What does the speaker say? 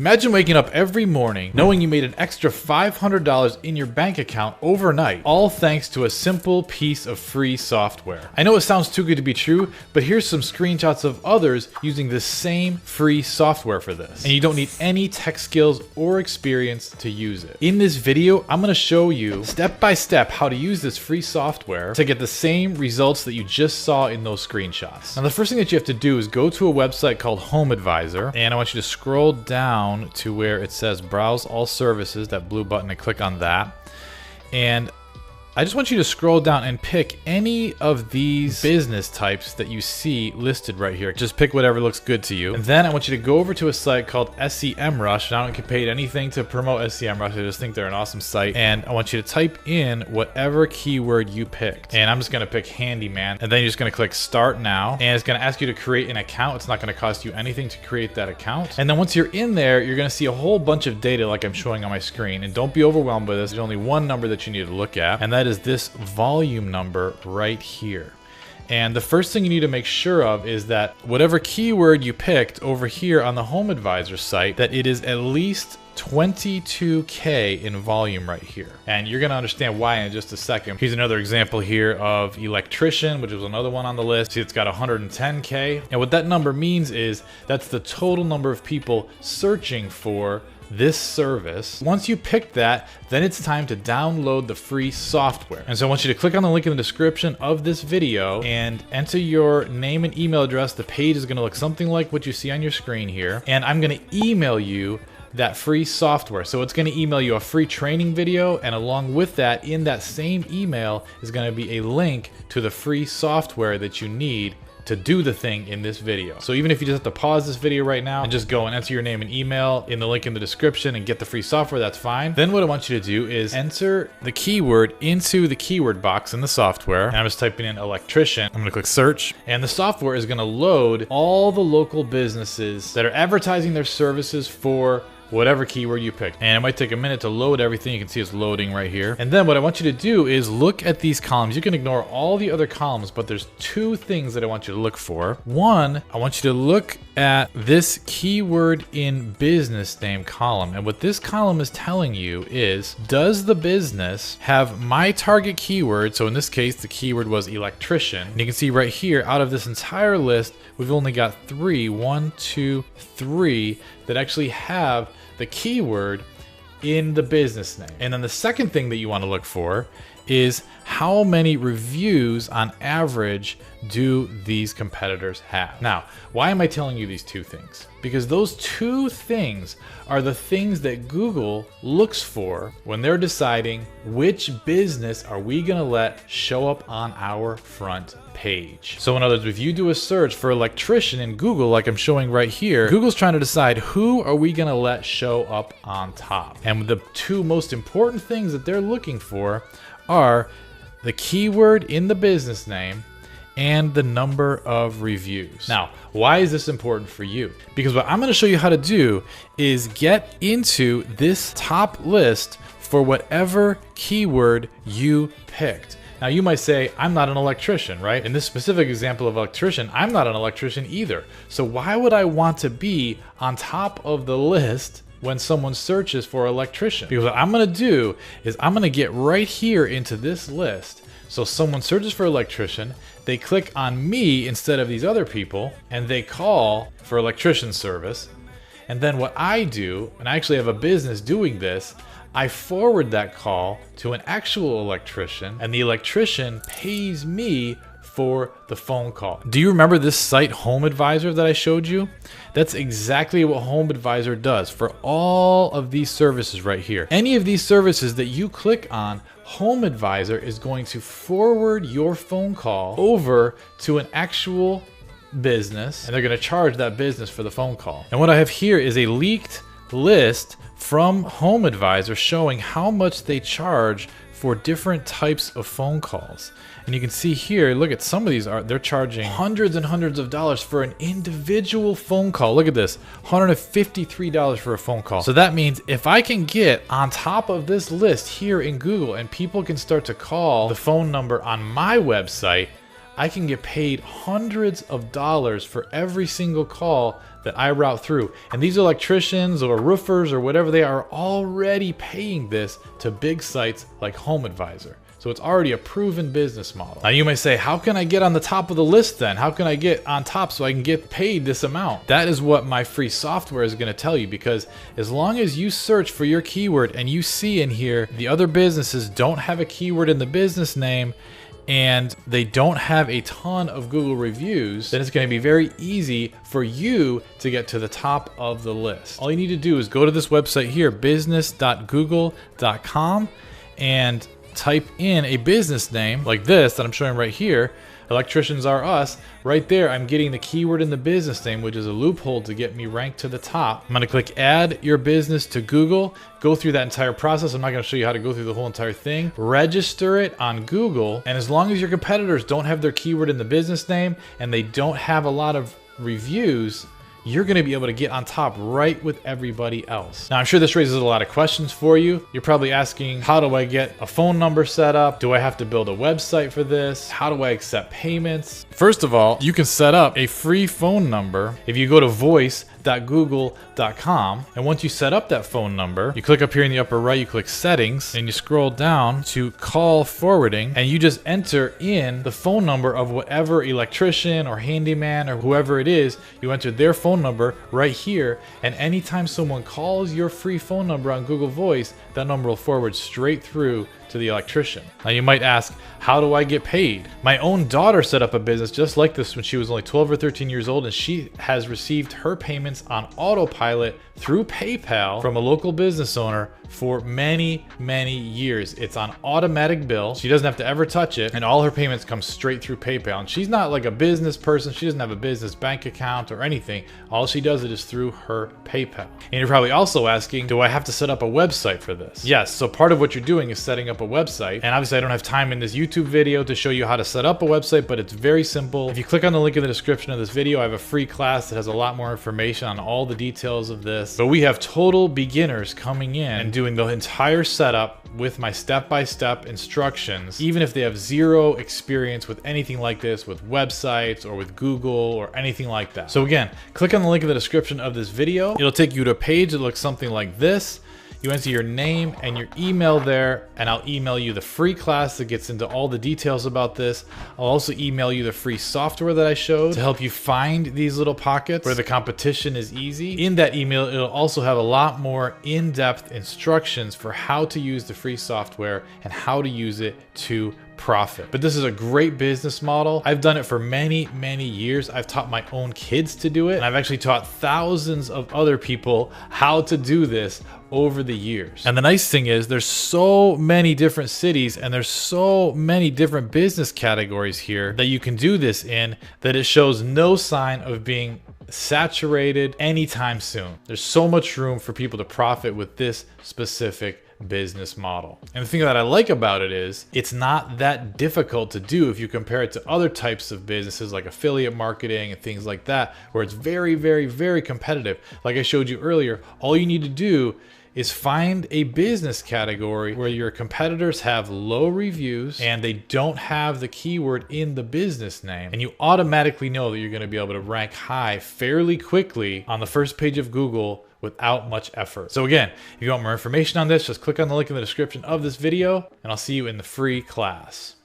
Imagine waking up every morning knowing you made an extra $500 in your bank account overnight, all thanks to a simple piece of free software. I know it sounds too good to be true, but here's some screenshots of others using the same free software for this. And you don't need any tech skills or experience to use it. In this video, I'm gonna show you step by step how to use this free software to get the same results that you just saw in those screenshots. Now, the first thing that you have to do is go to a website called HomeAdvisor, and I want you to scroll down to where it says browse all services, that blue button, and click on that. And I just want you to scroll down and pick any of these business types that you see listed right here. Just pick whatever looks good to you. And then I want you to go over to a site called SEMrush. And I don't get paid anything to promote SEMrush. I just think they're an awesome site. And I want you to type in whatever keyword you picked. And I'm just going to pick handyman. And then you're just going to click start now. And it's going to ask you to create an account. It's not going to cost you anything to create that account. And then once you're in there, you're going to see a whole bunch of data like I'm showing on my screen. And don't be overwhelmed by this. There's only one number that you need to look at. And that is this volume number right here. And the first thing you need to make sure of is that whatever keyword you picked over here on the HomeAdvisor site, that it is at least 22K in volume right here. And you're going to understand why in just a second. Here's another example here of electrician, which was another one on the list. See, it's got 110K. And what that number means is that's the total number of people searching for this service. Once you pick that, then it's time to download the free software. And so I want you to click on the link in the description of this video and enter your name and email address. The page is going to look something like what you see on your screen here. And I'm going to email you that free software. So it's going to email you a free training video, and along with that, in that same email is going to be a link to the free software that you need to do the thing in this video. So even if you just have to pause this video right now and just go and enter your name and email in the link in the description and get the free software, that's fine. Then what I want you to do is enter the keyword into the keyword box in the software. And I'm just typing in electrician. I'm gonna click search, and the software is gonna load all the local businesses that are advertising their services for whatever keyword you picked. And it might take a minute to load everything. You can see it's loading right here. And then what I want you to do is look at these columns. You can ignore all the other columns, but there's two things that I want you to look for. One, I want you to look at this keyword in business name column. And what this column is telling you is, does the business have my target keyword? So in this case, the keyword was electrician. And you can see right here, out of this entire list, we've only got three that actually have the keyword in the business name. And then the second thing that you want to look for is how many reviews on average do these competitors have. Now, why am I telling you these two things? Because those two things are the things that Google looks for when they're deciding which business are we gonna let show up on our front page. So in other words, if you do a search for electrician in Google, like I'm showing right here, Google's trying to decide who are we gonna let show up on top. And the two most important things that they're looking for are the keyword in the business name and the number of reviews. Now, why is this important for you? Because what I'm going to show you how to do is get into this top list for whatever keyword you picked. Now, you might say, I'm not an electrician, right? In this specific example of electrician, I'm not an electrician either. So why would I want to be on top of the list when someone searches for electrician? Because what I'm gonna do is I'm gonna get right here into this list. So someone searches for electrician, they click on me instead of these other people, and they call for electrician service. And then what I do, and I actually have a business doing this, I forward that call to an actual electrician, and the electrician pays me for the phone call. Do you remember this site HomeAdvisor that I showed you? That's exactly what HomeAdvisor does for all of these services right here. Any of these services that you click on, HomeAdvisor is going to forward your phone call over to an actual business, and they're going to charge that business for the phone call. And what I have here is a leaked list from HomeAdvisor showing how much they charge for different types of phone calls. And you can see here, look at some of these they're charging hundreds and hundreds of dollars for an individual phone call. Look at this, $153 for a phone call. So that means if I can get on top of this list here in Google and people can start to call the phone number on my website, I can get paid hundreds of dollars for every single call that I route through. And these electricians or roofers or whatever, they are already paying this to big sites like HomeAdvisor. So it's already a proven business model. Now you may say, how can I get on the top of the list then? How can I get on top so I can get paid this amount? That is what my free software is gonna tell you, because as long as you search for your keyword and you see in here the other businesses don't have a keyword in the business name and they don't have a ton of Google reviews, then it's going to be very easy for you to get to the top of the list. All you need to do is go to this website here, business.google.com, and type in a business name like this that I'm showing right here, Electricians Are Us. Right there, I'm getting the keyword in the business name, which is a loophole to get me ranked to the top. I'm gonna click add your business to Google, go through that entire process. I'm not gonna show you how to go through the whole entire thing. Register it on Google, and as long as your competitors don't have their keyword in the business name and they don't have a lot of reviews, you're gonna be able to get on top right with everybody else. Now, I'm sure this raises a lot of questions for you. You're probably asking, how do I get a phone number set up? Do I have to build a website for this? How do I accept payments? First of all, you can set up a free phone number if you go to voice.google.com. And once you set up that phone number, you click up here in the upper right, you click settings, and you scroll down to call forwarding, and you just enter in the phone number of whatever electrician or handyman or whoever it is. You enter their phone number right here, and anytime someone calls your free phone number on Google Voice, that number will forward straight through to the electrician. Now you might ask, how do I get paid? My own daughter set up a business just like this when she was only 12 or 13 years old, and she has received her payments on autopilot through PayPal from a local business owner for many, many years. It's on automatic bill. She doesn't have to ever touch it, and all her payments come straight through PayPal. And she's not like a business person. She doesn't have a business bank account or anything. All she does it is through her PayPal. And you're probably also asking, do I have to set up a website for this? Yes, so part of what you're doing is setting up a website. And obviously I don't have time in this YouTube video to show you how to set up a website, but it's very simple. If you click on the link in the description of this video, I have a free class that has a lot more information on all the details of this. But we have total beginners coming in and doing the entire setup with my step-by-step instructions, even if they have zero experience with anything like this, with websites or with Google or anything like that. So again, click on the link in the description of this video. It'll take you to a page that looks something like this. You enter your name and your email there, and I'll email you the free class that gets into all the details about this. I'll also email you the free software that I showed to help you find these little pockets where the competition is easy. In that email, it'll also have a lot more in-depth instructions for how to use the free software and how to use it to profit. But this is a great business model. I've done it for many, many years. I've taught my own kids to do it, and I've actually taught thousands of other people how to do this over the years. And the nice thing is there's so many different cities and there's so many different business categories here that you can do this in that it shows no sign of being saturated anytime soon. There's so much room for people to profit with this specific business model. And the thing that I like about it is it's not that difficult to do if you compare it to other types of businesses like affiliate marketing and things like that, where it's very, very, very competitive. Like I showed you earlier, all you need to do is find a business category where your competitors have low reviews and they don't have the keyword in the business name, and you automatically know that you're going to be able to rank high fairly quickly on the first page of Google without much effort. So again, if you want more information on this, just click on the link in the description of this video, and I'll see you in the free class.